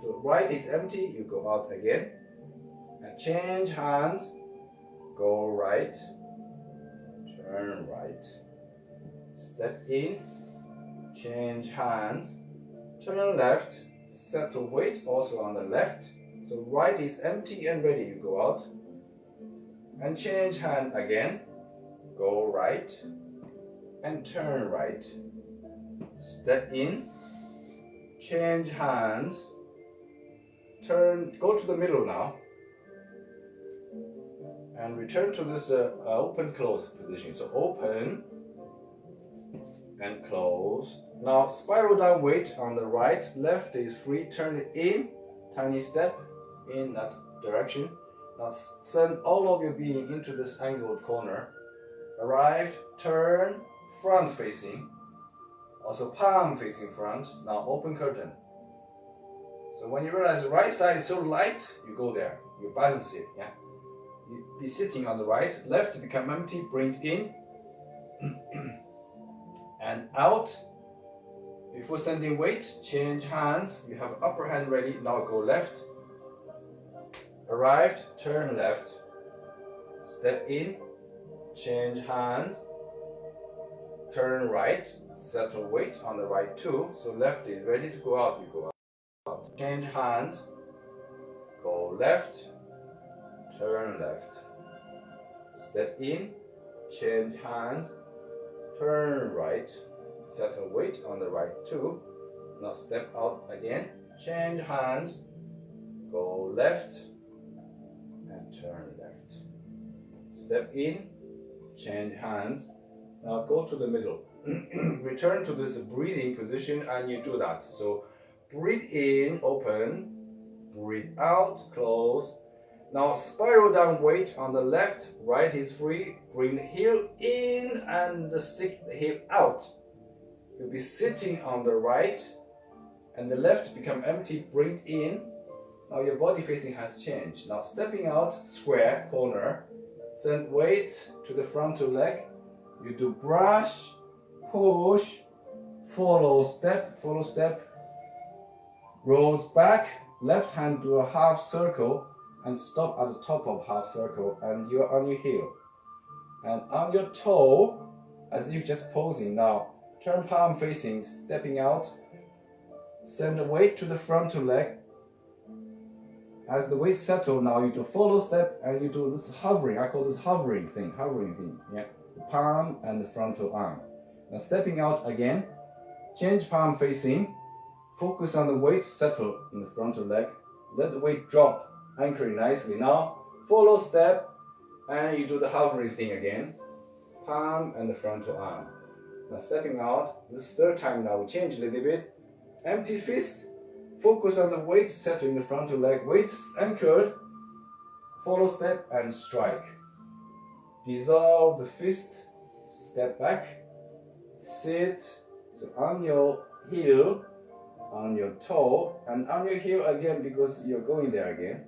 So right is empty, you go out again. And change hands. Go right. Turn right. Step in. Change hands. Turn left. Settle weight also on the left. So right is empty and ready, you go out. And change hand again. Go right. And turn right. Step in. Change hands. Turn, go to the middle now. And return to this open close position. So open and close. Now spiral down weight on the right. Left is free. Turn it in. Tiny step in that direction. Now send all of your being into this angled corner. Arrived. Turn. Front facing. Also palm facing front. Now open curtain. So when you realize the right side is so light, you go there. You balance it. Yeah. You be sitting on the right. Left become empty. Bring it in. And out. Before sending weight, change hands. You have upper hand ready. Now go left. Arrived. Turn left. Step in. Change hands. Turn right. Settle weight on the right too. So left is ready to go out. You go out. Change hands. Go left. Turn left. Step in. Change hands. Turn right. Settle weight on the right too. Now step out again. Change hands. Go left. And turn left. Step in. Change hands. Now go to the middle. Return to this breathing position and you do that. So breathe in, open. Breathe out, close. Now spiral down weight on the left. Right is free. Bring the heel in and stick the heel out. You'll be sitting on the right and the left become empty. Bring it in. Now your body facing has changed. Now stepping out, square, corner. Send weight to the frontal leg. You do brush, push, follow step, rolls back, left hand do a half circle and stop at the top of half circle and you're on your heel. And on your toe, as if just posing now, turn palm facing, stepping out, send the weight to the frontal leg. As the weight settle, now you do follow step and you do this hovering, I call this hovering thing, yeah. The palm and the frontal arm. Now stepping out again, change palm facing, focus on the weight, settle in the frontal leg, let the weight drop, anchoring nicely. Now follow step and you do the hovering thing again, palm and the frontal arm. Now stepping out, this third time now we change a little bit, empty fist, focus on the weight, settle in the frontal leg, weight anchored, follow step and strike. Dissolve the fist, step back, sit, so on your heel, on your toe, and on your heel again because you're going there again.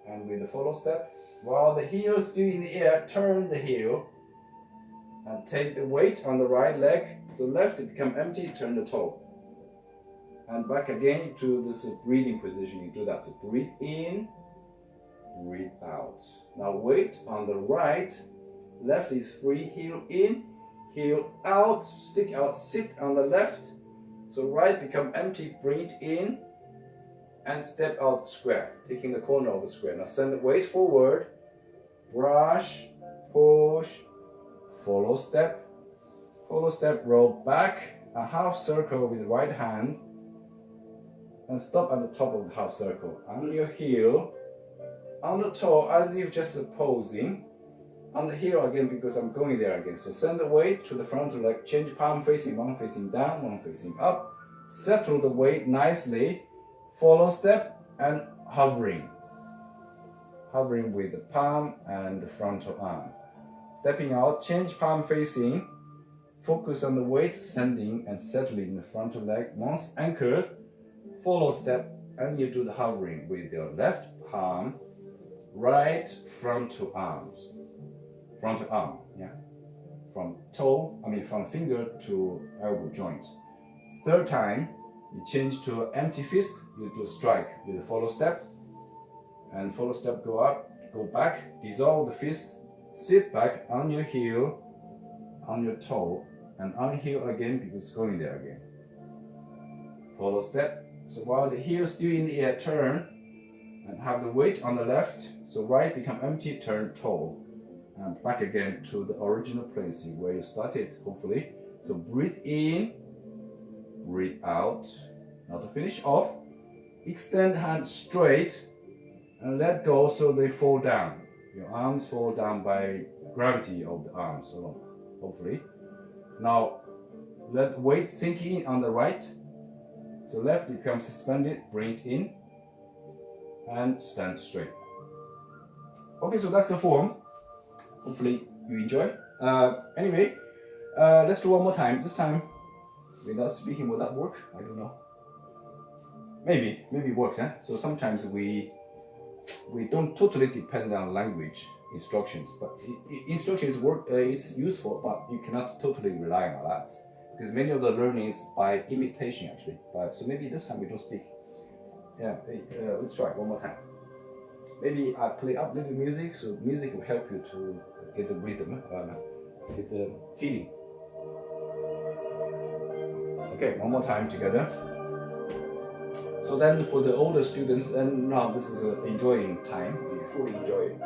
And with the follow step, while the heel is still in the air, turn the heel and take the weight on the right leg, so left to become empty, turn the toe. And back again to this breathing position, you do that. So breathe in, breathe out. Now weight on the right, left is free, heel in, heel out, stick out, sit on the left. So right become empty, bring it in and step out square, taking the corner of the square. Now send the weight forward, brush, push, follow step, roll back, a half circle with the right hand and stop at the top of the half circle. On your heel, on the toe as if just posing, on the heel again because I'm going there again. So send the weight to the front leg, change palm facing, one facing down, one facing up. Settle the weight nicely, follow step and hovering. Hovering with the palm and the frontal arm. Stepping out, change palm facing, focus on the weight, sending and settling the frontal leg. Once anchored, follow step and you do the hovering with your left palm, right frontal arms. Frontal arm, yeah. From finger to elbow joint. Third time, you change to empty fist, you do strike with the follow step. And follow step, go up, go back, dissolve the fist, sit back on your heel, on your toe, and on heel again because going there again. Follow step. So while the heel is still in the air, turn and have the weight on the left. So right become empty, turn toe. And back again to the original place where you started, hopefully. So breathe in, breathe out. Now to finish off, extend hands straight and let go so they fall down. Your arms fall down by gravity of the arms alone, hopefully. Now let weight sink in on the right. So left becomes suspended, bring it in and stand straight. Okay, so that's the form. Hopefully you enjoy. Anyway, let's do one more time. This time, without speaking, will that work? I don't know. Maybe it works. So sometimes we don't totally depend on language instructions, but instructions work. It's useful, but you cannot totally rely on that because many of the learning is by imitation actually. So maybe this time we don't speak. Yeah. Let's try one more time. Maybe I play up little music, so music will help you to get the rhythm, get the feeling. Okay, one more time together. So then for the older students, and now this is an enjoying time, you fully enjoy it.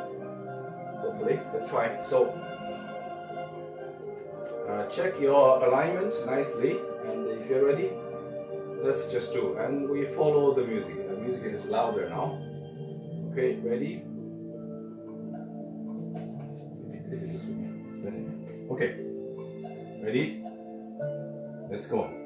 Hopefully, let's try it. So check your alignment nicely, and if you're ready, let's just do. And we follow the music. The music is louder now. Okay, ready? Maybe this way. It's better. Okay, ready? Let's go.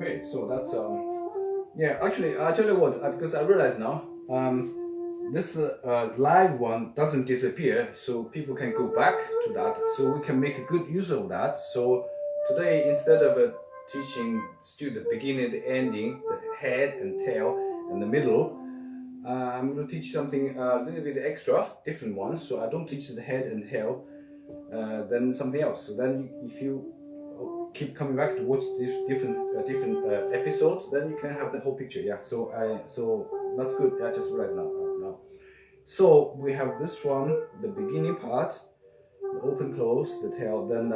Okay, so that's yeah. Actually, I tell you what, because I realize now, this live one doesn't disappear, so people can go back to that. So we can make a good use of that. So today, instead of teaching student the beginning, the ending, the head and tail, and the middle, I'm going to teach something a little bit extra, different ones. So I don't teach the head and tail, then something else. So then, if you keep coming back to watch these different episodes, then you can have the whole picture. Yeah. So that's good. I just realized now. So we have this one, the beginning part, the open, close, the tail. Then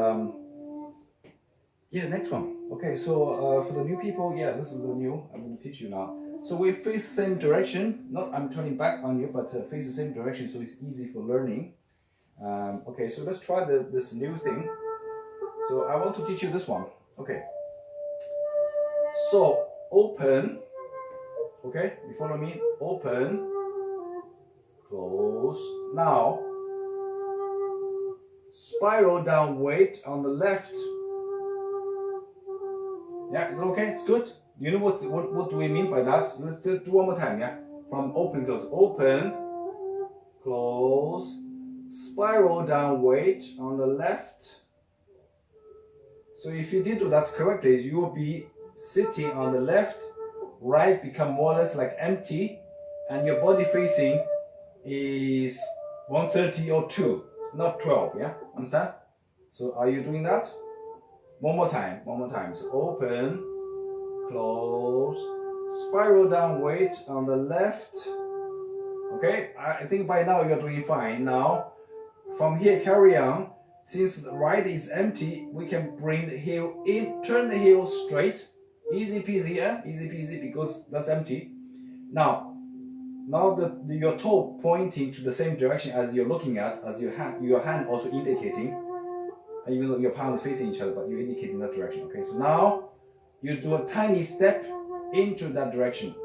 yeah, next one. Okay. So for the new people, yeah, this is the new. I'm going to teach you now. So we face the same direction. Not I'm turning back on you, but face the same direction, so it's easy for learning. Okay. So let's try this new thing. So I want to teach you this one. Okay. So open. Okay, you follow me? Open. Close. Now spiral down weight on the left. Yeah, is it okay? It's good. You know what do we mean by that? So let's do one more time. Yeah, from open, close. Open, close. Spiral down weight on the left. So if you did do that correctly, you will be sitting on the left, right become more or less like empty, and your body facing is 130 or 2, not 12, yeah? Understand? So are you doing that? One more time. So open, close, spiral down weight on the left. Okay, I think by now you're doing fine. Now, from here carry on. Since the right is empty, we can bring the heel in, turn the heel straight. Easy peasy, yeah? Easy peasy, because that's empty. Now your toe pointing to the same direction as you're looking at, as your hand also indicating, and even though your palms facing each other, but you're indicating that direction. Okay, so now you do a tiny step into that direction.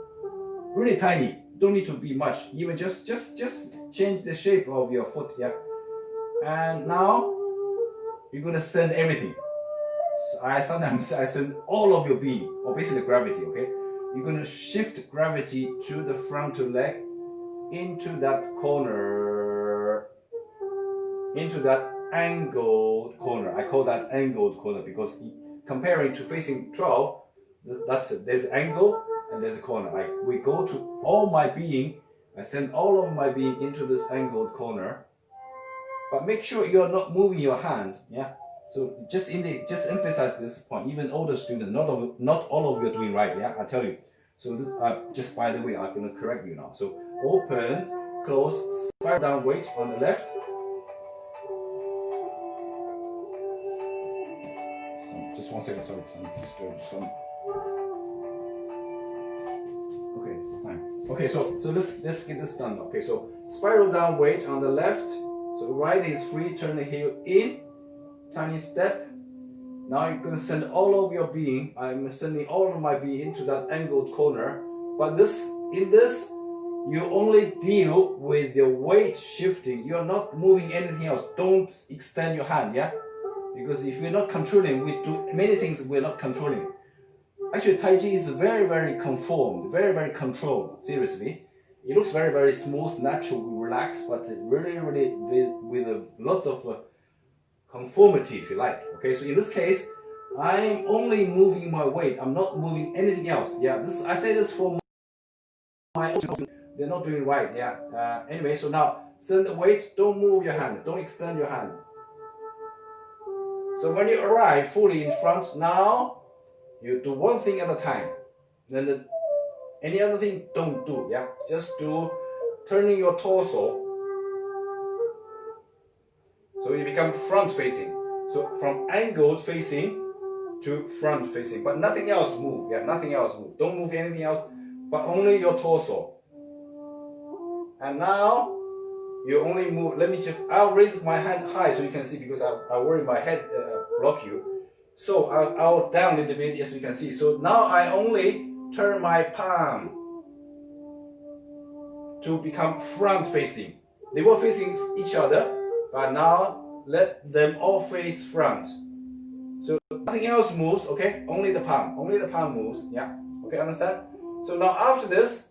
Really tiny, don't need to be much. Even just change the shape of your foot, yeah? And now you're gonna send everything. So sometimes I send all of your being, or basically gravity, okay? You're gonna shift gravity to the frontal leg, into that corner, into that angled corner. I call that angled corner because comparing to facing 12, that's it. There's angle and there's a corner. We go to all my being, I send all of my being into this angled corner. But make sure you're not moving your hand, yeah? So just emphasize this point. Even older students, not all of you are doing right, yeah? I tell you. So this, just by the way, I'm gonna correct you now. So open, close, spiral down weight on the left. Just 1 second, sorry, some. Okay, it's fine. Okay, so let's get this done. Okay, so spiral down weight on the left. So right is free, turn the heel in, tiny step. Now you're going to send all of your being, I'm sending all of my being into that angled corner. But in this, you only deal with your weight shifting. You're not moving anything else. Don't extend your hand, yeah? Because if you're not controlling, we do many things we're not controlling. Actually, Tai Chi is very, very conformed, very, very controlled, seriously. It looks very, very smooth, natural, relaxed, but really, really with lots of conformity, if you like. Okay, so in this case, I'm only moving my weight. I'm not moving anything else. Yeah, I say this for my own. They're not doing right. Yeah. Anyway, so now send the weight. Don't move your hand. Don't extend your hand. So when you arrive fully in front, now you do one thing at a time. Then any other thing, don't do, yeah? Just do turning your torso. So you become front facing. So from angled facing to front facing. But nothing else move, yeah? Nothing else move. Don't move anything else, but only your torso. And now, you only move, I'll raise my hand high so you can see because I worry my head block you. So I'll down a little bit as you can see. So now I only turn my palm to become front facing. They were facing each other, but now let them all face front. So nothing else moves, okay? Only the palm moves, yeah? Okay, understand? So now after this,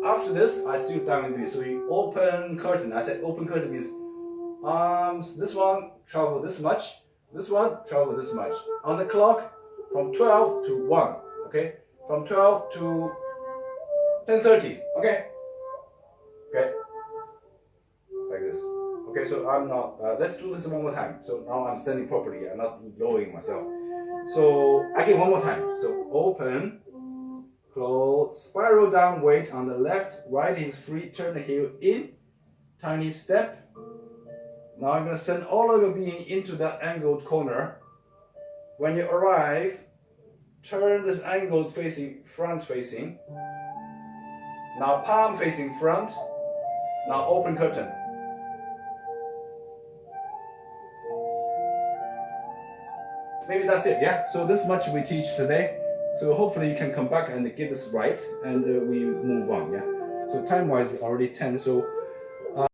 I still down in this. So you open curtain. I said open curtain means arms, this one travel this much, this one travel this much. On the clock, from 12 to 1, okay? From 12 to 10:30, okay? Okay? Like this. Okay, so I'm not, let's do this one more time. So now I'm standing properly, I'm not lowering myself. So again, one more time. So open, close, spiral down, weight on the left, right is free, turn the heel in, tiny step. Now I'm going to send all of your being into that angled corner. When you arrive, turn this angled facing, front facing. Now palm facing front. Now open curtain. Maybe that's it, yeah? So this much we teach today. So hopefully you can come back and get this right and we move on, yeah? So time-wise already 10, so